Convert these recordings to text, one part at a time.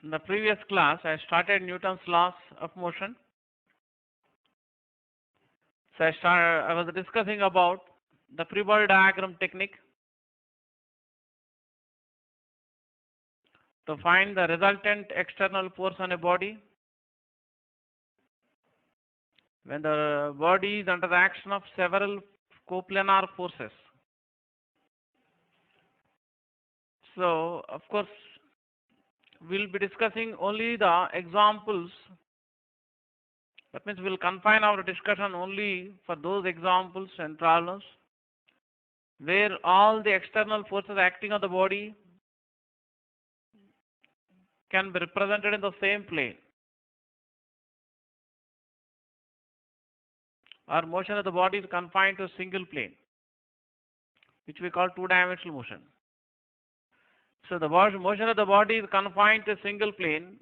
In the previous class, I started Newton's laws of motion. So I was discussing about the free body diagram technique to find the resultant external force on a body when the body is under the action of several coplanar forces. So, of course, we'll be discussing only the examples. That means we'll confine our discussion only for those examples and problems where all the external forces acting on the body can be represented in the same plane, or motion of the body is confined to a single plane, which we call two-dimensional motion. So the motion of the body is confined to a single plane,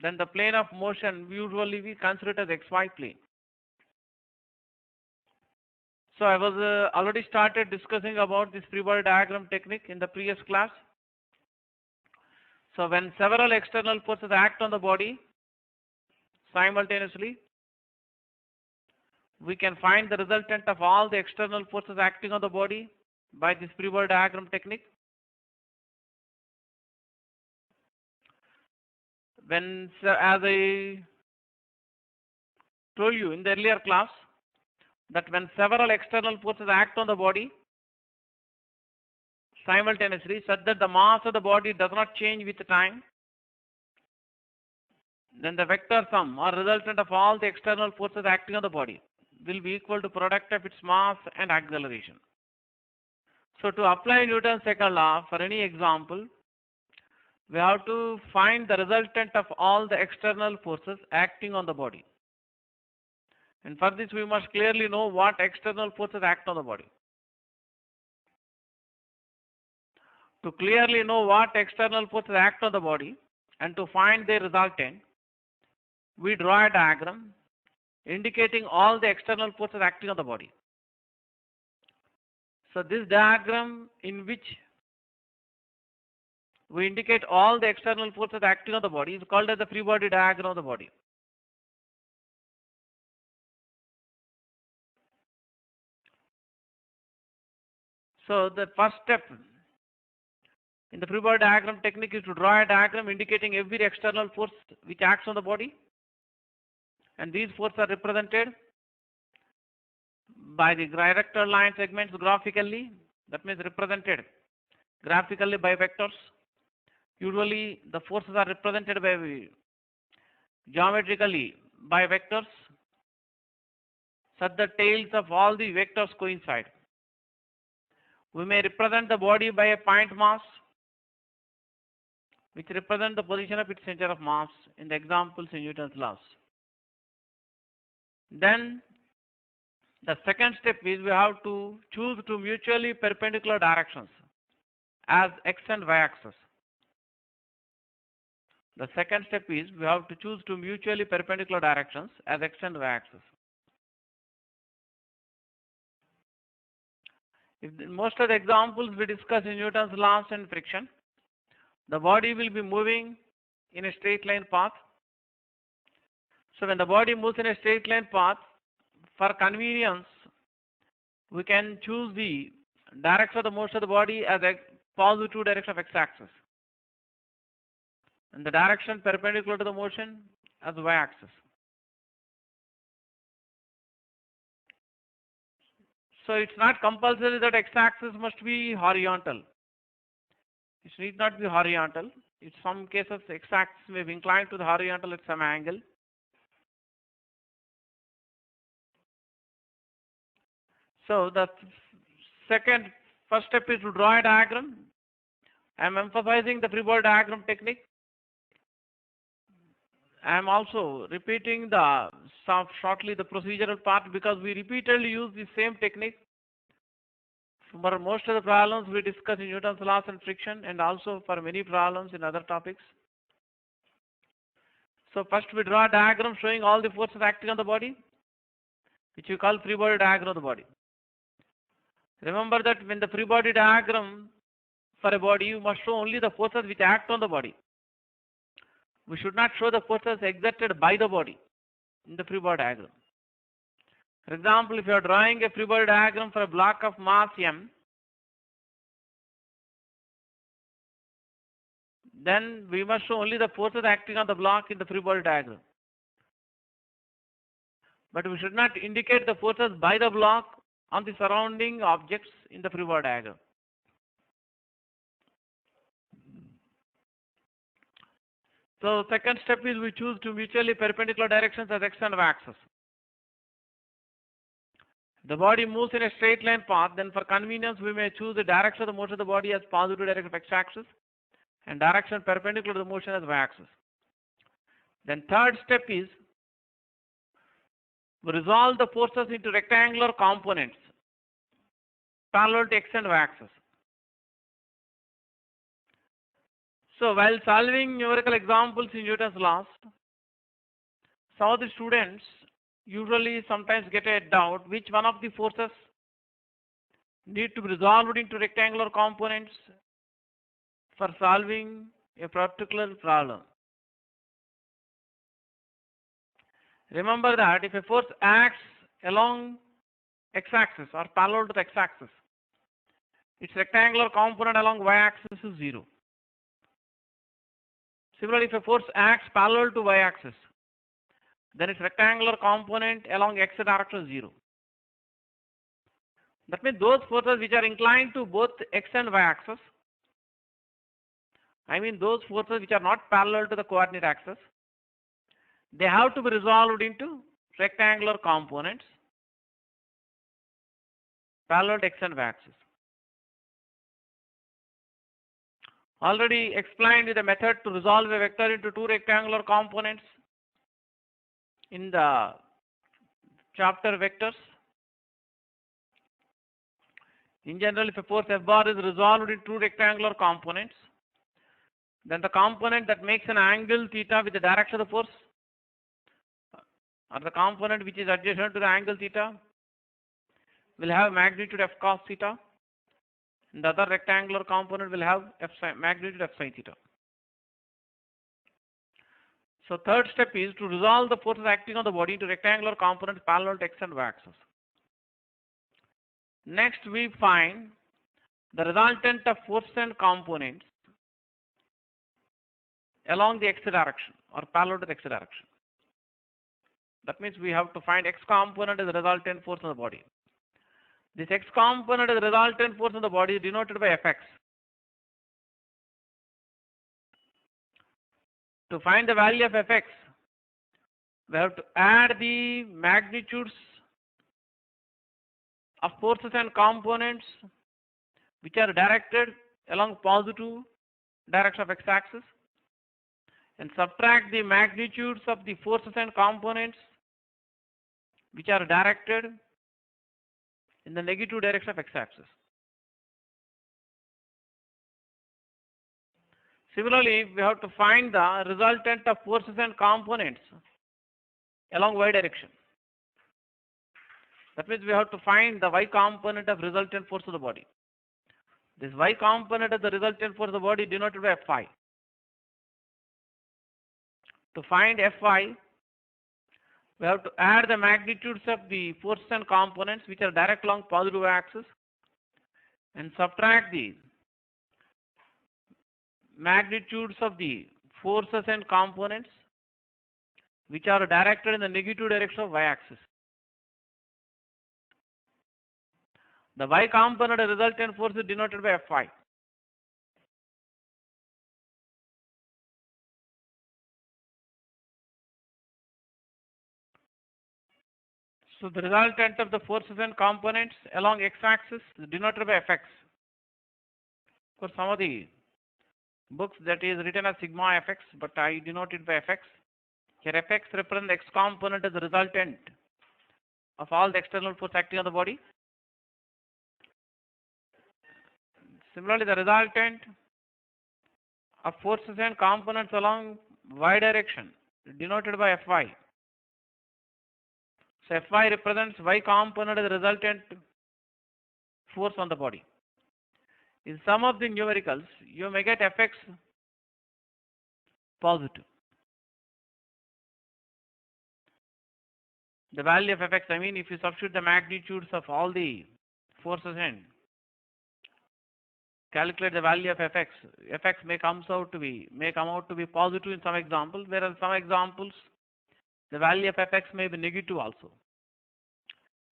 then the plane of motion usually we consider it as XY plane. So I was already started discussing about this free body diagram technique in the previous class. So when several external forces act on the body simultaneously, we can find the resultant of all the external forces acting on the body by this free body diagram technique. As I told you in the earlier class, that when several external forces act on the body simultaneously such that the mass of the body does not change with time, then the vector sum or resultant of all the external forces acting on the body will be equal to product of its mass and acceleration. So to apply Newton's second law for any example, we have to find the resultant of all the external forces acting on the body. And for this we must clearly know what external forces act on the body. To clearly know what external forces act on the body and to find their resultant, we draw a diagram indicating all the external forces acting on the body. So this diagram in which we indicate all the external forces acting on the body is called as the free body diagram of the body. So the first step in the free body diagram technique is to draw a diagram indicating every external force which acts on the body, and these forces are represented by the director line segments graphically. That means represented graphically by vectors. Usually the forces are represented by geometrically by vectors such that tails of all the vectors coincide. We may represent the body by a point mass which represent the position of its center of mass in the examples in Newton's laws. Then the second step is we have to choose two mutually perpendicular directions as x and y axis. The second step is we have to choose two mutually perpendicular directions as x and y axis. Most of the examples we discuss in Newton's laws and friction, the body will be moving in a straight line path. So when the body moves in a straight line path, for convenience, we can choose the direction of the motion of the body as a positive direction of x-axis, and the direction perpendicular to the motion as y-axis. So it's not compulsory that x-axis must be horizontal. It need not be horizontal. In some cases, x-axis may be inclined to the horizontal at some angle. So the first step is to draw a diagram. I am emphasizing the free body diagram technique. I am also repeating shortly the procedural part because we repeatedly use the same technique for most of the problems we discuss in Newton's laws and friction, and also for many problems in other topics. So first we draw a diagram showing all the forces acting on the body, which we call free body diagram of the body. Remember that when the free body diagram for a body, you must show only the forces which act on the body. we should not show the forces exerted by the body in the free body diagram. For example, if you are drawing a free body diagram for a block of mass m, then we must show only the forces acting on the block in the free body diagram. But we should not indicate the forces by the block on the surrounding objects in the free body diagram. So second step is we choose two mutually perpendicular directions as x and y axis. The body moves in a straight line path, then for convenience we may choose the direction of the motion of the body as positive direction of x-axis and direction perpendicular to the motion as y-axis. Then third step is we resolve the forces into rectangular components parallel to x and y-axis. So while solving numerical examples in Newton's laws, some of the students usually sometimes get a doubt which one of the forces need to be resolved into rectangular components for solving a particular problem. Remember that if a force acts along x-axis or parallel to the x-axis, its rectangular component along y-axis is 0. Similarly, if a force acts parallel to y-axis, then its rectangular component along x direction is 0. That means those forces which are inclined to both x and y-axis, I mean those forces which are not parallel to the coordinate axis, they have to be resolved into rectangular components parallel to x and y-axis. Already explained the method to resolve a vector into two rectangular components in the chapter vectors. In general, if a force F bar is resolved into two rectangular components, then the component that makes an angle theta with the direction of the force, or the component which is adjacent to the angle theta, will have magnitude F cos theta, and the other rectangular component will have magnitude F sin theta. So third step is to resolve the forces acting on the body into rectangular components parallel to x and y axis. Next we find the resultant of forces and components along the x direction or parallel to the x direction. That means we have to find x component as the resultant force on the body. This x component as the resultant force on the body is denoted by Fx. To find the value of Fx, we have to add the magnitudes of forces and components which are directed along positive direction of x-axis and subtract the magnitudes of the forces and components which are directed in the negative direction of x-axis. Similarly, we have to find the resultant of forces and components along y direction. That means we have to find the y component of resultant force of the body. This y component of the resultant force of the body denoted by Fy. To find Fy, we have to add the magnitudes of the forces and components which are direct along positive axis and subtract the magnitudes of the forces and components which are directed in the negative direction of y-axis. The y component of resultant force is denoted by Fy. So the resultant of the forces and components along x-axis is denoted by Fx. For some of the books that is written as sigma Fx, but I denote it by Fx. Here Fx represents the x component as the resultant of all the external force acting on the body. Similarly, the resultant of forces and components along y direction is denoted by Fy. So Fy represents y component as the resultant force on the body. In some of the numericals, you may get Fx positive. the value of Fx, I mean if you substitute the magnitudes of all the forces in, calculate the value of Fx. Fx may come out to be positive in some examples, whereas some examples the value of Fx may be negative also.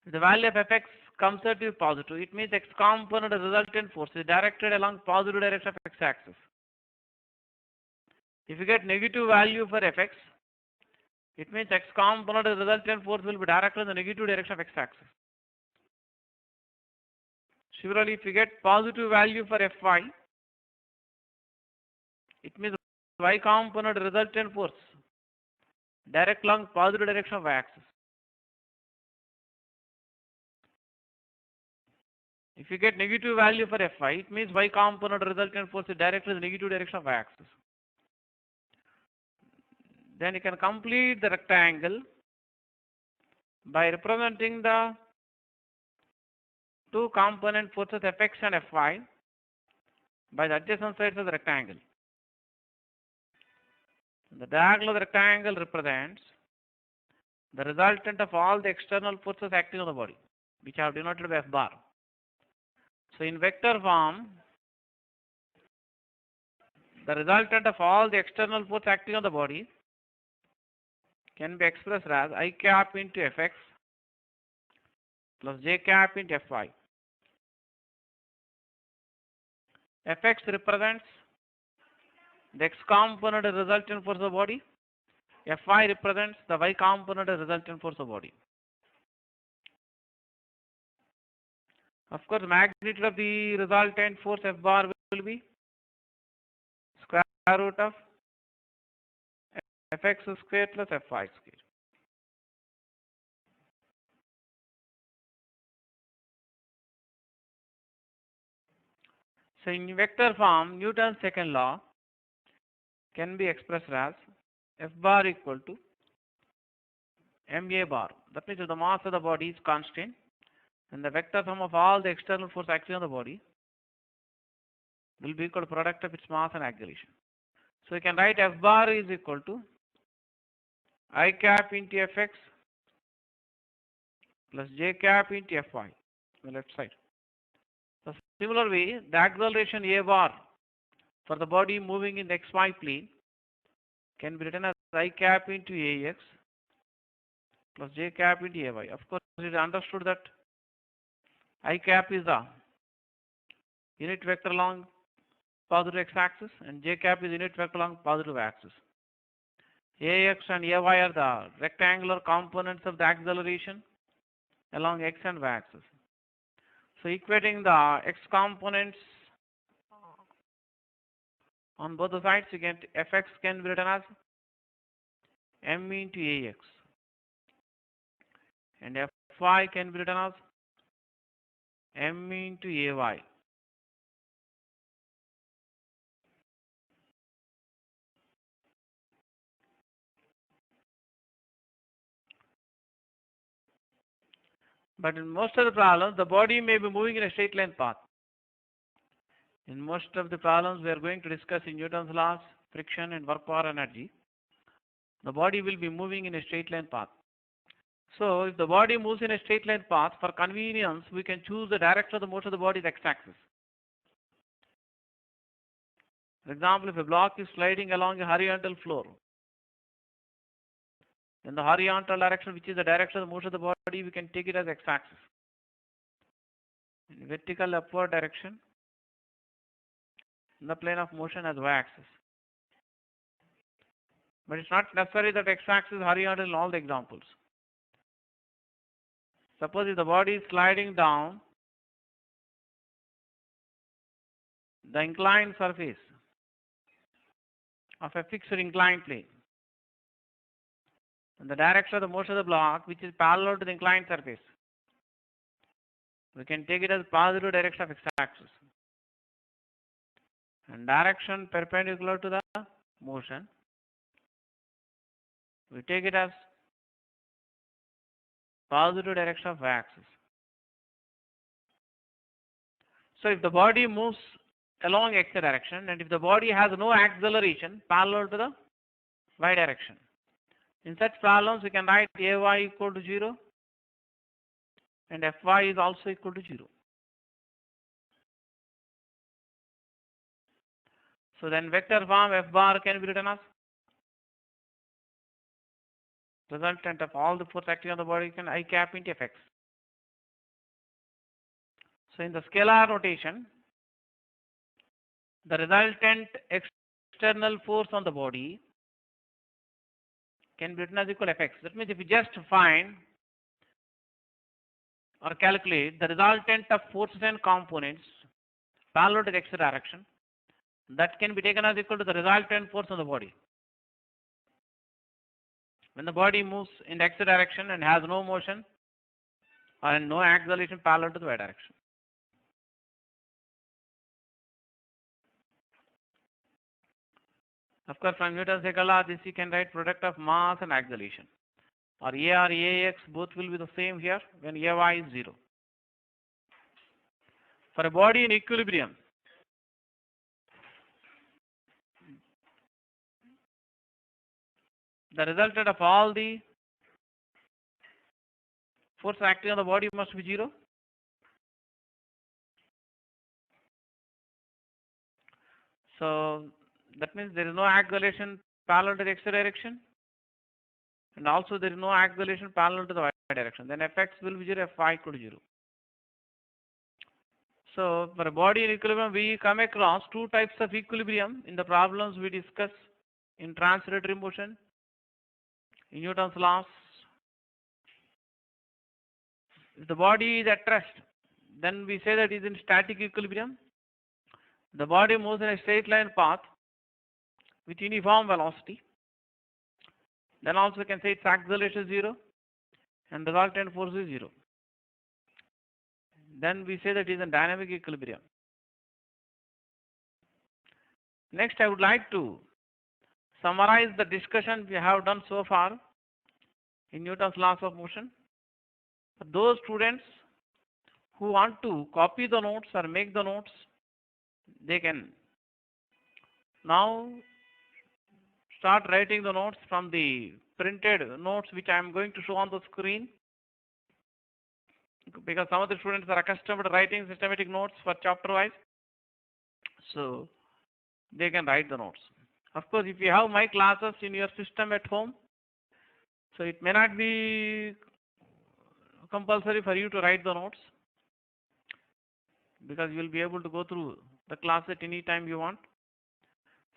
If the value of Fx comes out to be positive, it means x component of resultant force is directed along positive direction of x-axis. If you get negative value for Fx, it means x component of resultant force will be directed in the negative direction of x-axis. Similarly, if you get positive value for Fy, it means y component of resultant force direct along positive direction of y-axis. If you get negative value for Fy, it means y component of resultant force is directed in the negative direction of y-axis. Then you can complete the rectangle by representing the two component forces Fx and Fy by the adjacent sides of the rectangle. The diagonal of the rectangle represents the resultant of all the external forces acting on the body, which I have denoted by F bar. So in vector form, the resultant of all the external forces acting on the body can be expressed as I cap into Fx plus j cap into Fy. Fx represents the x component of resultant force of the body. Fy represents the y component of resultant force of the body. Of course, the magnitude of the resultant force F bar will be square root of Fx square plus Fy square. So in vector form, Newton's second law can be expressed as F bar equal to ma bar. That means if the mass of the body is constant, then the vector sum of all the external force acting on the body will be equal to product of its mass and acceleration. So you can write F bar is equal to I cap into Fx plus j cap into Fy on the left side. So similarly, the acceleration A bar for the body moving in the xy plane can be written as I cap into Ax plus j cap into Ay. Of course, it is understood that I cap is the unit vector along positive x-axis and j cap is unit vector along positive axis. Ax and Ay are the rectangular components of the acceleration along x and y axis. So equating the x components on both the sides, you get Fx can be written as m into Ax and Fy can be written as m into Ay. But in most of the problems, the body may be moving in a straight line path. In most of the problems we are going to discuss in Newton's laws, friction and work power energy, the body will be moving in a straight line path. So if the body moves in a straight line path, for convenience, we can choose the direction of the motion of the body is x-axis. For example, if a block is sliding along a horizontal floor, then the horizontal direction, which is the direction of the motion of the body, we can take it as x-axis. In vertical upward direction, in the plane of motion as y-axis. But it's not necessary that x-axis is horizontal in all the examples. Suppose if the body is sliding down the inclined surface of a fixed inclined plane, and the direction of the motion of the block, which is parallel to the inclined surface, we can take it as positive direction of x-axis. And direction perpendicular to the motion, we take it as positive direction of y-axis. So if the body moves along x direction and if the body has no acceleration parallel to the y direction, In such problems, we can write Ay equal to 0 and Fy is also equal to 0. So then vector form F bar can be written as resultant of all the force acting on the body can I cap into Fx. So in the scalar notation, the resultant external force on the body can be written as equal Fx. That means if you just find or calculate the resultant of forces and components parallel to the x direction, that can be taken as equal to the resultant force on the body. When the body moves in the x direction and has no motion or no acceleration parallel to the y direction. Of course, from Newton's second law, this you can write product of mass and acceleration. Or A or Ax, both will be the same here when Ay is 0. For a body in equilibrium, the resultant of all the force acting on the body must be 0. So that means there is no acceleration parallel to the x direction, and also there is no acceleration parallel to the y direction. Then Fx will be 0, Fy equal to 0. So for a body in equilibrium, we come across two types of equilibrium in the problems we discuss in translatory motion, in Newton's laws. If the body is at rest, then we say that it is in static equilibrium. The body moves in a straight line path with uniform velocity. Then also we can say its acceleration is 0 and resultant force is 0. Then we say that it is in dynamic equilibrium. Next, I would like to summarize the discussion we have done so far in Newton's laws of motion. For those students who want to copy the notes or make the notes, they can now start writing the notes from the printed notes which I am going to show on the screen, because some of the students are accustomed to writing systematic notes for chapter wise, so they can write the notes. Of course, if you have my classes in your system at home, so it may not be compulsory for you to write the notes, because you will be able to go through the class at any time you want.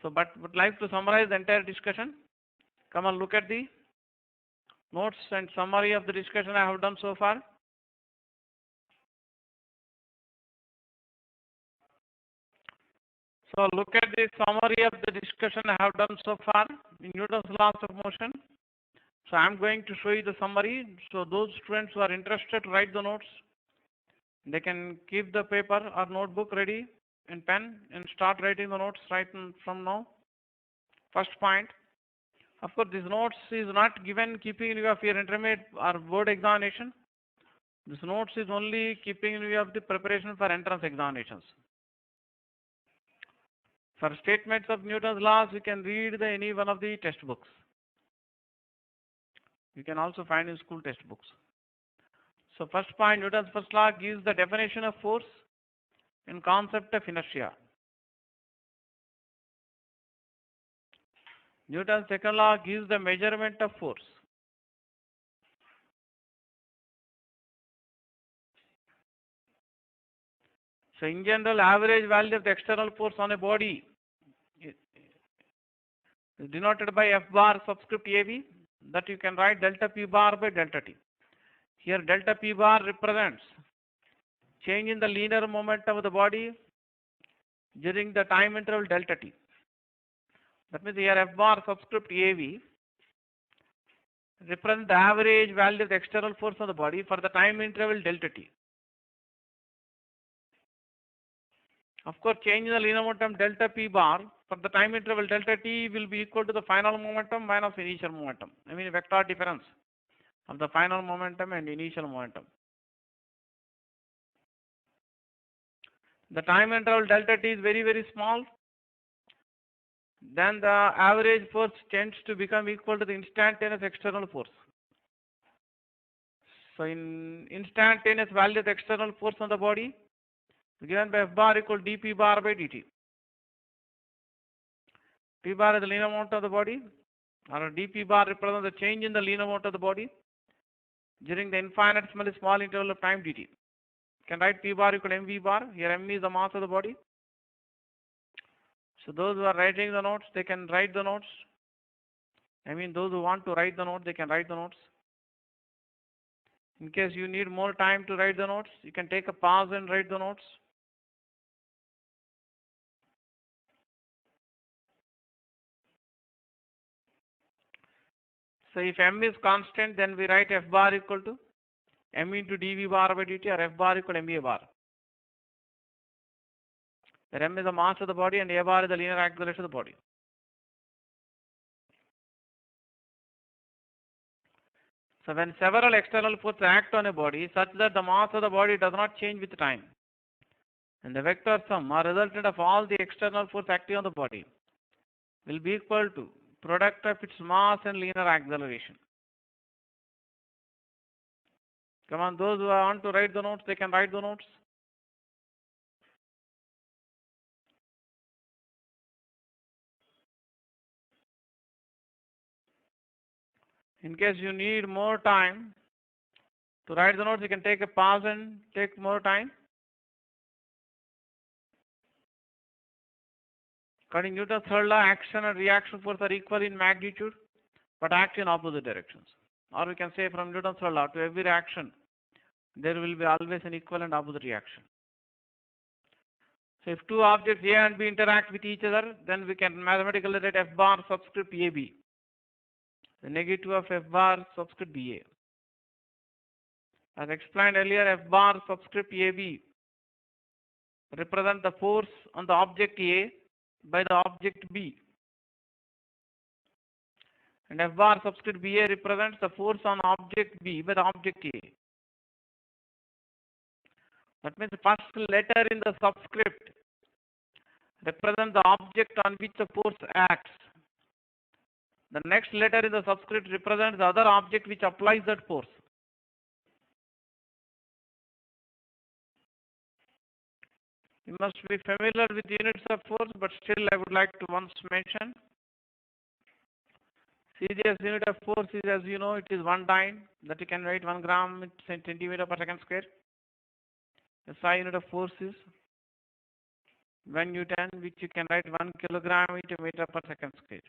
So, but would like to summarize the entire discussion. Come and look at the notes and summary of the discussion I have done so far. So look at the summary of the discussion I have done so far in Newton's laws of motion. So I am going to show you the summary. So those students who are interested to write the notes, they can keep the paper or notebook ready and pen and start writing the notes right from now. First point. Of course, this notes is not given keeping in view of your intermediate or board examination. This notes is only keeping in view of the preparation for entrance examinations. For statements of Newton's laws, you can read any one of the textbooks. You can also find in school textbooks. So first point, Newton's first law gives the definition of force and concept of inertia. Newton's second law gives the measurement of force. So in general, average value of the external force on a body is denoted by F bar subscript AB, that you can write delta P bar by delta T. Here delta P bar represents change in the linear momentum of the body during the time interval delta T. That means here F bar subscript AB represents the average value of the external force on the body for the time interval delta T. Of course, change in the linear momentum delta P bar for the time interval delta T will be equal to the final momentum minus initial momentum. I mean vector difference of the final momentum and initial momentum. The time interval delta T is very, very small. then the average force tends to become equal to the instantaneous external force. So in instantaneous value of the external force on the body given by F bar equal dP bar by dt. P bar is the linear amount of the body, or dP bar represents the change in the linear amount of the body during the infinitesimally small interval of time dt. You can write P bar equal mv bar. Here m is the mass of the body. So those who are writing the notes, they can write the notes. I mean, those who want to write the notes, they can write the notes. In case you need more time to write the notes, you can take a pause and write the notes. So if m is constant, then we write F bar equal to m into dV bar by dt, or F bar equal to mA bar. Where m is the mass of the body and A bar is the linear acceleration of the body. So when several external forces act on a body such that the mass of the body does not change with time, and the vector sum or resultant of all the external forces acting on the body will be equal to product of its mass and linear acceleration. Come on, those who want to write the notes, they can write the notes. In case you need more time to write the notes, you can take a pause and take more time. According to Newton's third law, action and reaction force are equal in magnitude but act in opposite directions. Or we can say from Newton's third law, to every reaction there will be always an equal and opposite reaction. So if two objects A and B interact with each other, then we can mathematically write F bar subscript AB, the negative of F bar subscript BA. As explained earlier, F bar subscript AB represents the force on the object A by the object B, and F bar subscript BA represents the force on object B by the object A. That means the first letter in the subscript represents the object on which the force acts. The next letter in the subscript represents the other object which applies that force. You must be familiar with units of force, but still I would like to once mention. CGS unit of force is, as you know, it is 1 dyne, that you can write 1 gram in centimeter per second square. SI unit of force is 1 Newton, which you can write 1 kilogram into meter per second square.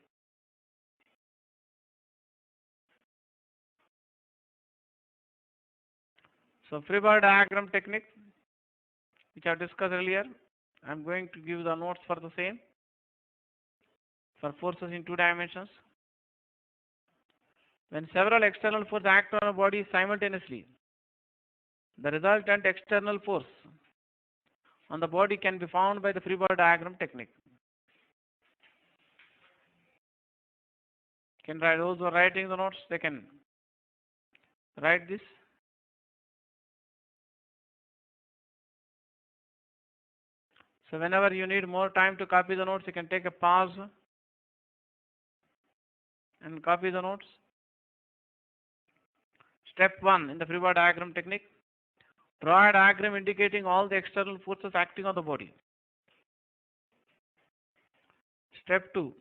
So free body diagram technique, which I discussed earlier, I am going to give the notes for the same, for forces in 2 dimensions. When several external forces act on a body simultaneously, the resultant external force on the body can be found by the free body diagram technique. Can write, those who are writing the notes, they can write this. So whenever you need more time to copy the notes, you can take a pause and copy the notes. Step 1 in the free body diagram technique, draw a diagram indicating all the external forces acting on the body. Step 2,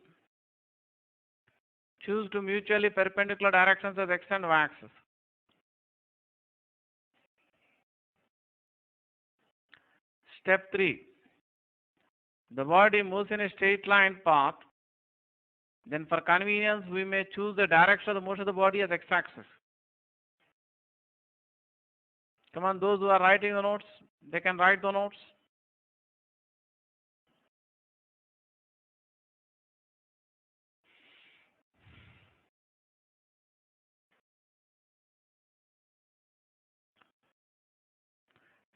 choose two mutually perpendicular directions as x and y axis. Step 3, the body moves in a straight line path. Then for convenience, we may choose the direction of the motion of the body as x-axis. Come on, those who are writing the notes, they can write the notes.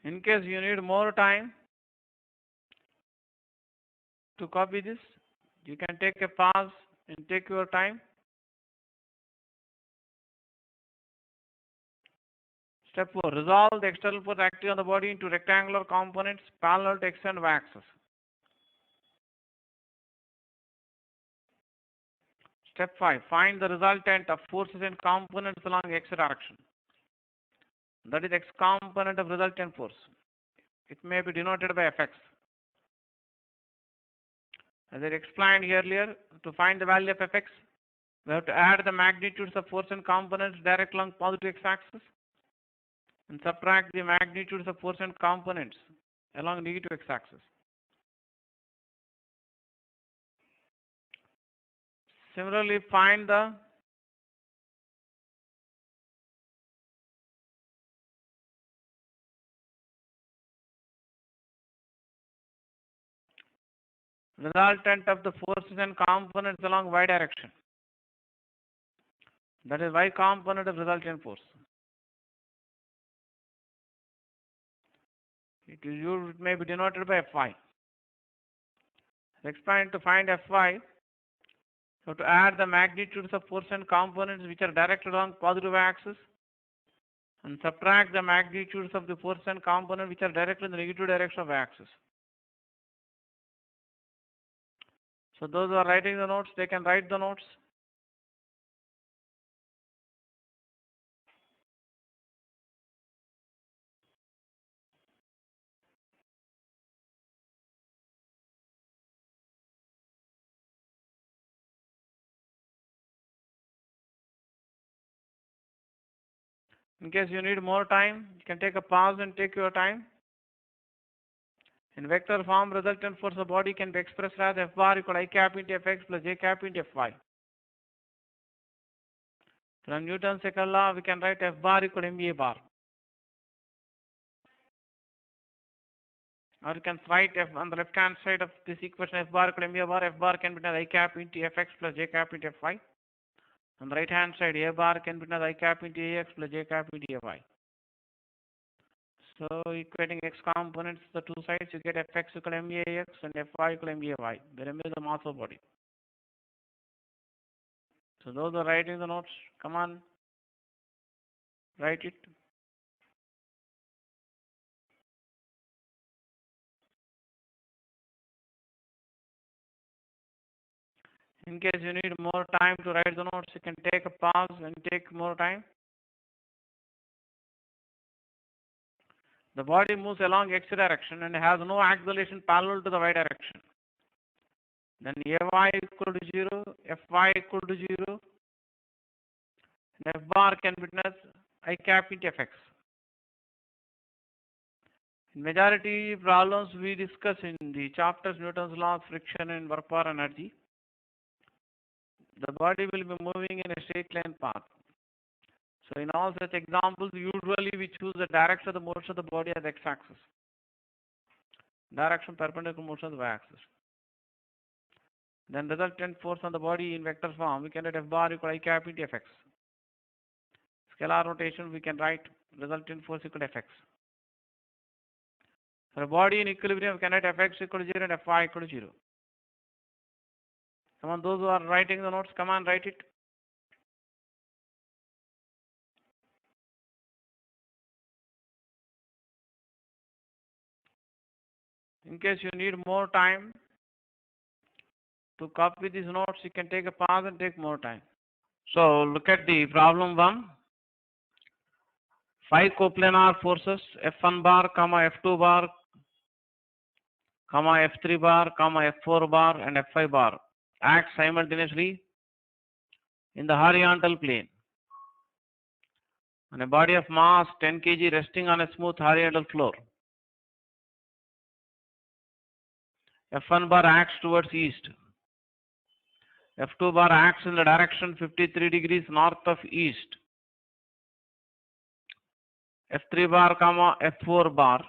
In case you need more time to copy this, you can take a pause and take your time. Step 4, resolve the external force acting on the body into rectangular components parallel to x and y axis. Step 5. Find the resultant of forces and components along x direction. That is x component of resultant force. It may be denoted by Fx. As I explained earlier, to find the value of Fx, we have to add the magnitudes of force and components direct along positive x-axis and subtract the magnitudes of force and components along negative x-axis. Similarly, find the resultant of the forces and components along y direction. That is y component of resultant force. It may be denoted by Fy. Explained, to find Fy, you have to add the magnitudes of force and components which are directed along positive axis and subtract the magnitudes of the force and component which are directed in the negative direction of axis. So those who are writing the notes, they can write the notes. In case you need more time, you can take a pause and take your time. In vector form, resultant force of body can be expressed as F bar equal I cap into Fx plus J cap into Fy. From Newton's second law, we can write F bar equal mA bar. Or you can write F on the left hand side of this equation, F bar equal mA bar. F bar can be written as I cap into Fx plus J cap into Fy. On the right hand side, A bar can be written as I cap into Ax plus J cap into Fy. So equating x components to the two sides, you get Fx equal mAx and Fy equal mAy. The remainder is the mass of body. So those are writing the notes. Come on, write it. In case you need more time to write the notes, you can take a pause and take more time. The body moves along x direction and has no acceleration parallel to the y direction. Then Ay equal to 0, Fy equal to 0, and F bar can be written as I cap into Fx. In majority problems we discuss in the chapters Newton's law of friction and work power energy, the body will be moving in a straight line path. So in all such examples, usually we choose the direction of the motion of the body as x-axis. Direction perpendicular motion of the y-axis. Then resultant force on the body in vector form, we can write F bar equal I cap into Fx. Scalar notation, we can write resultant force equal to Fx. For a body in equilibrium, we can write Fx equal to 0 and Fy equal to 0. Come on, those who are writing the notes, come on, write it. In case you need more time to copy these notes, you can take a pause and take more time. So look at the problem 1. 5 coplanar forces F1 bar, F2 bar, F3 bar, F4 bar and F5 bar act simultaneously in the horizontal plane on a body of mass 10 kg resting on a smooth horizontal floor. F1 bar acts towards east. F2 bar acts in the direction 53 degrees north of east. F3 bar, F4 bar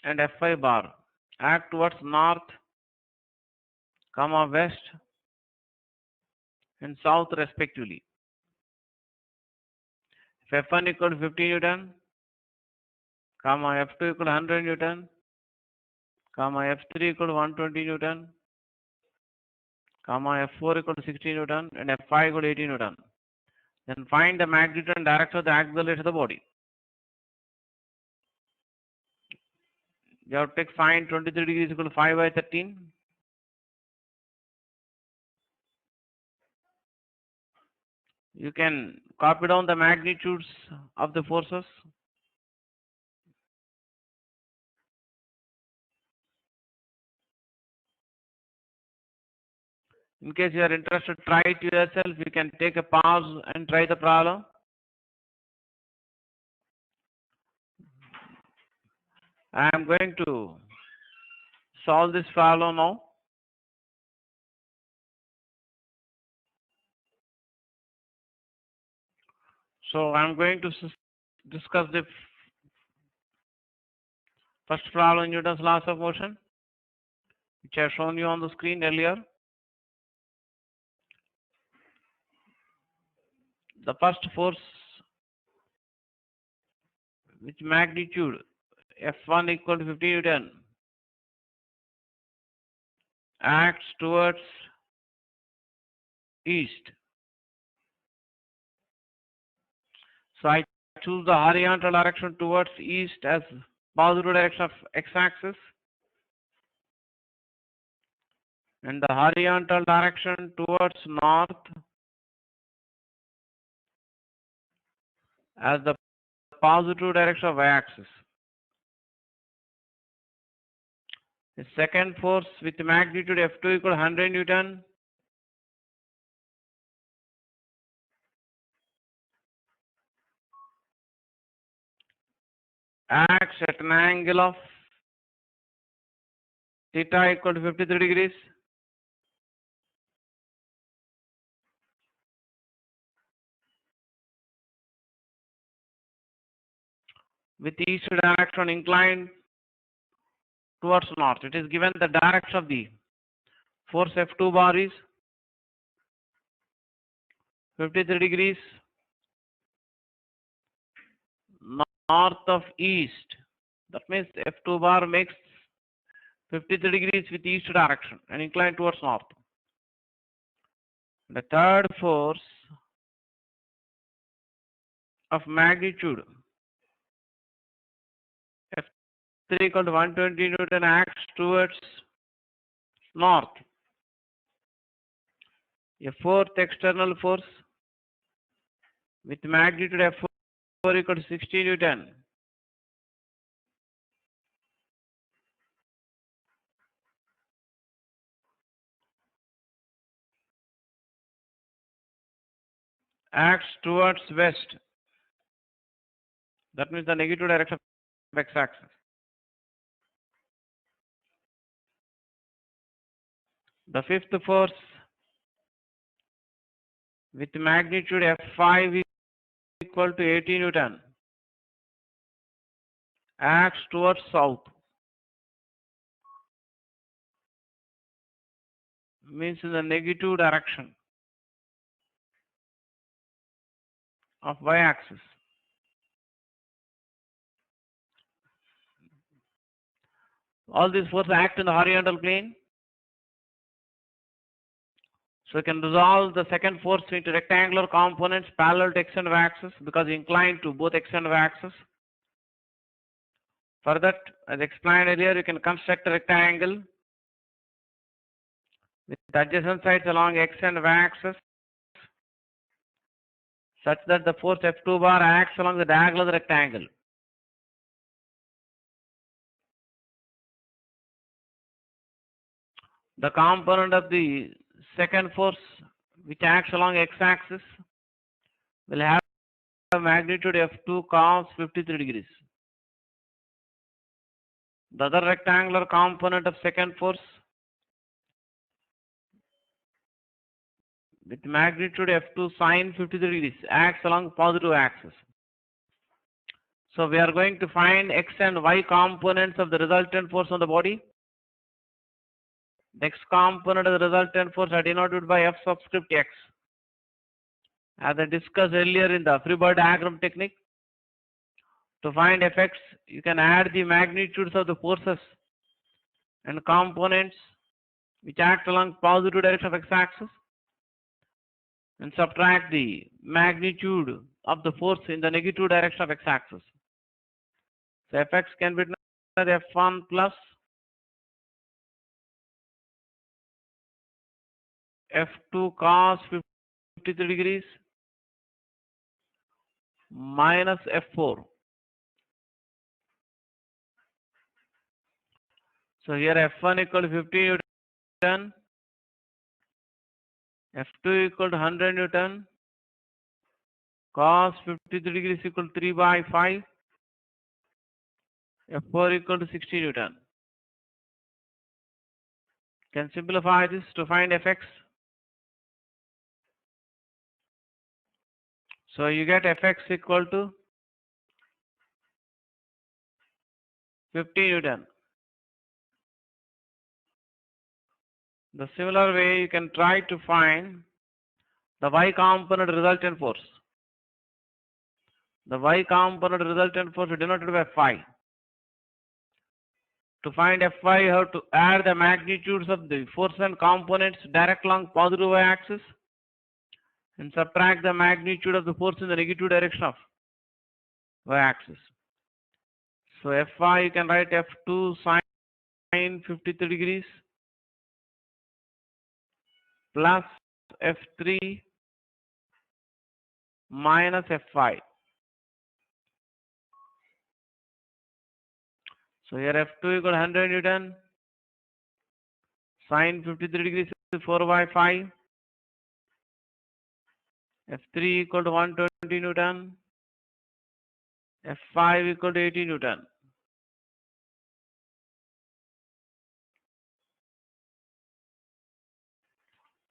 and F5 bar act towards north, west and south respectively. If F1 equal to 50 Newton, F2 equal to 100 Newton, F3 equal to 120 Newton, F4 equal to 60 Newton and F5 equal to 80 Newton. Then find the magnitude and direction of the acceleration of the body. You have to take sine 23 degrees equal to 5 by 13. You can copy down the magnitudes of the forces. In case you are interested, try it yourself. You can take a pause and try the problem. I am going to solve this problem now. So I am going to discuss the first problem in Newton's laws of motion, which I have shown you on the screen earlier. The first force with magnitude F1 equal to 50 Newton acts towards east. So I choose the horizontal direction towards east as positive direction of x-axis, and the horizontal direction towards north as the positive direction of y-axis. The second force with magnitude F2 equal to 100 Newton acts at an angle of theta equal to 53 degrees. With east direction inclined towards north. It is given the direction of the force F2 bar is 53 degrees north of east. That means F2 bar makes 53 degrees with east direction and inclined towards north. The third force of magnitude F3 equal to 120 Newton acts towards north. A fourth external force with magnitude F4 equal to 60 Newton acts towards west. That means the negative direction of x-axis. The fifth force with magnitude F5 equal to 80 Newton acts towards south. Means in the negative direction of y-axis. All these forces act in the horizontal plane. So we can resolve the second force into rectangular components parallel to x and y axis because inclined to both x and y axis. For that, as explained earlier, you can construct a rectangle with adjacent sides along x and y axis such that the force F2 bar acts along the diagonal of the rectangle. The component of the second force which acts along x-axis will have a magnitude F2 cos 53 degrees. The other rectangular component of second force with magnitude F2 sin 53 degrees acts along positive axis. So we are going to find x and y components of the resultant force on the body. The x component of the resultant force are denoted by F subscript x. As I discussed earlier in the Freeburg diagram technique, to find Fx, you can add the magnitudes of the forces and components which act along positive direction of x-axis and subtract the magnitude of the force in the negative direction of x-axis. So Fx can be written as F1 plus F2 cos 53 degrees minus F4. So here F1 equal to 50 Newton, F2 equal to 100 Newton, cos 53 degrees equal to 3 by 5, F4 equal to 60 Newton. Can simplify this to find Fx. So you get Fx equal to 50 Newton. The similar way you can try to find the y component resultant force. The y component resultant force is denoted by phi. To find Fy, you have to add the magnitudes of the force and components direct along positive y-axis and subtract the magnitude of the force in the negative direction of y-axis. So Fy, you can write F2 sine 53 degrees plus F3 minus Fy. So here F2 equal to 100 Newton, sine 53 degrees is 4 by 5, F3 equal to 120 Newton, F5 equal to 80 Newton.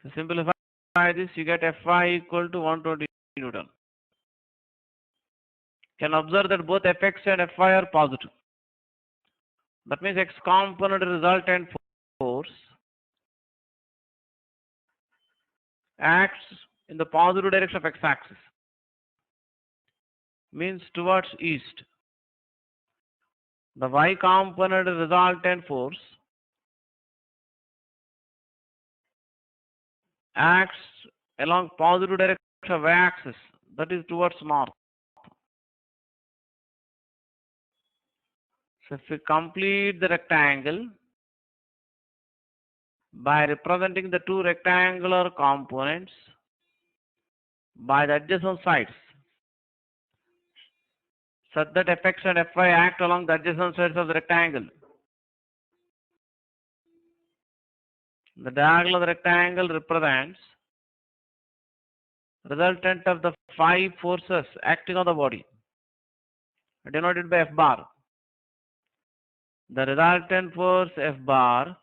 To simplify this, you get Fy equal to 120 Newton. Can observe that both Fx and Fy are positive. That means X component resultant force acts in the positive direction of x-axis, means towards east. The y component resultant force acts along positive direction of y-axis, that is towards north. So if we complete the rectangle by representing the two rectangular components by the adjacent sides, such that Fx and Fy act along the adjacent sides of the rectangle. The diagonal of the rectangle represents resultant of the 5 forces acting on the body, denoted by F bar. The resultant force F bar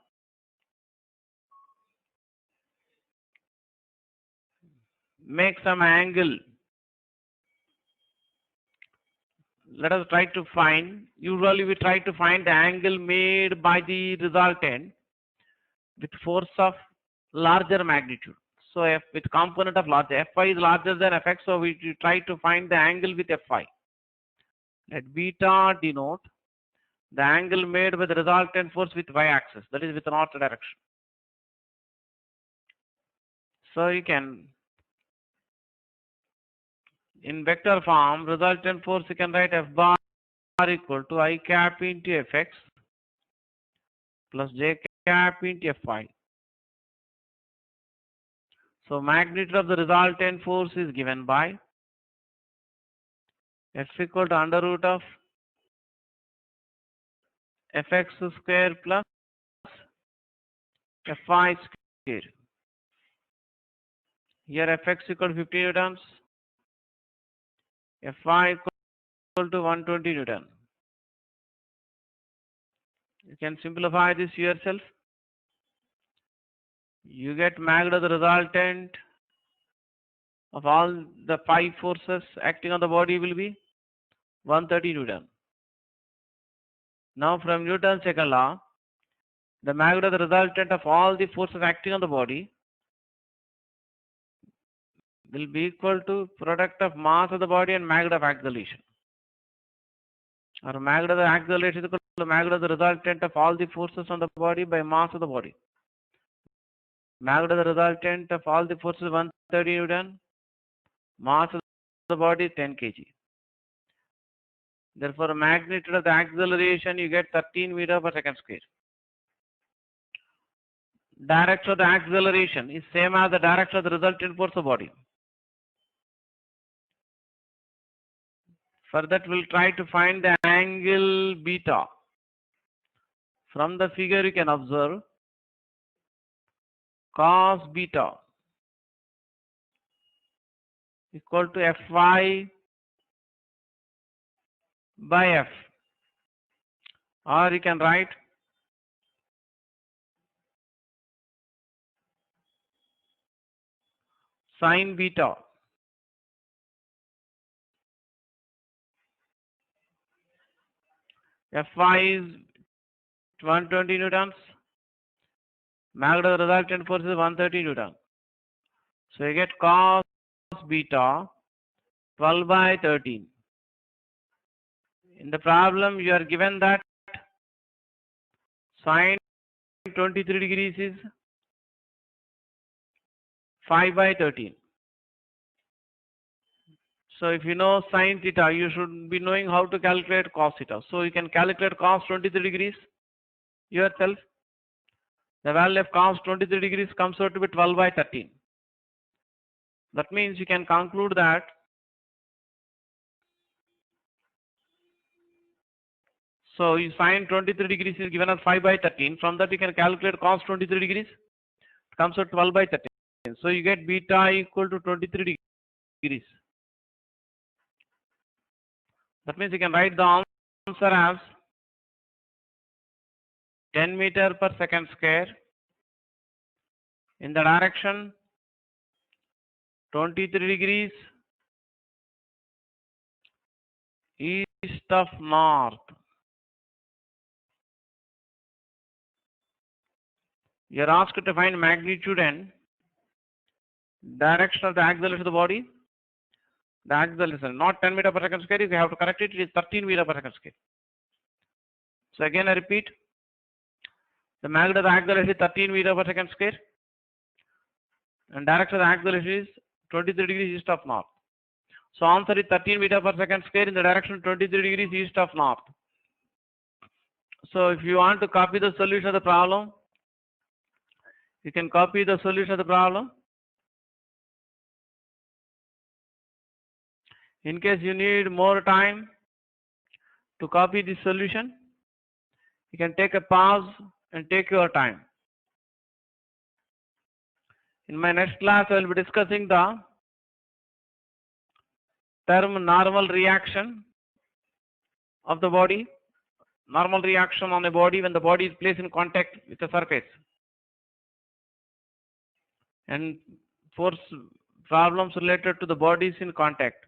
makes some angle. Let us try to find, usually we try to find the angle made by the resultant with force of larger magnitude. So F with component of larger, Fy is larger than Fx, so we try to find the angle with Fy. Let beta denote the angle made by the resultant force with y-axis, that is with north direction. So you can, in vector form, resultant force you can write F bar equal to I cap into Fx plus J cap into Fy. So magnitude of the resultant force is given by F equal to under root of Fx square plus Fy square. Here Fx equal to 50 newtons, Fy equal to 120 Newton. You can simplify this yourself. You get magnitude of the resultant of all the 5 forces acting on the body will be 130 Newton. Now from Newton's second law, the magnitude of the resultant of all the forces acting on the body will be equal to product of mass of the body and magnitude of acceleration. Or magnitude of the acceleration is equal to magnitude of the resultant of all the forces on the body by mass of the body. Magnitude of the resultant of all the forces 130 Newton, mass of the body 10 kg. Therefore, magnitude of the acceleration you get 13 meter per second square. Direction of the acceleration is same as the direction of the resultant force of body. For that, we'll try to find the angle beta. From the figure, you can observe cos beta equal to Fy by F. Or you can write sin beta Fy is 120 newtons. Magnitude of the resultant force is 130 newton. So you get cos beta 12 by 13. In the problem, you are given that sin 23 degrees is 5 by 13. So if you know sin theta, you should be knowing how to calculate cos theta. So you can calculate cos 23 degrees yourself. The value of cos 23 degrees comes out to be 12 by 13. That means you can conclude that so sin 23 degrees is given as 5 by 13. From that you can calculate cos 23 degrees. It comes out 12 by 13. So you get beta equal to 23 degrees. That means you can write the answer as 10 meter per second square in the direction 23 degrees east of north. You are asked to find magnitude and direction of the acceleration of the body. The acceleration, not 10 meter per second square, if you have to correct it, it is 13 meter per second square. So again I repeat, the magnitude of the acceleration is 13 meter per second square and direction of the acceleration is 23 degrees east of north. So answer is 13 meter per second square in the direction 23 degrees east of north. So if you want to copy the solution of the problem, you can copy the solution of the problem. In case you need more time to copy this solution, you can take a pause and take your time. In my next class, I will be discussing the term normal reaction of the body. Normal reaction on a body when the body is placed in contact with a surface. And force problems related to the bodies in contact.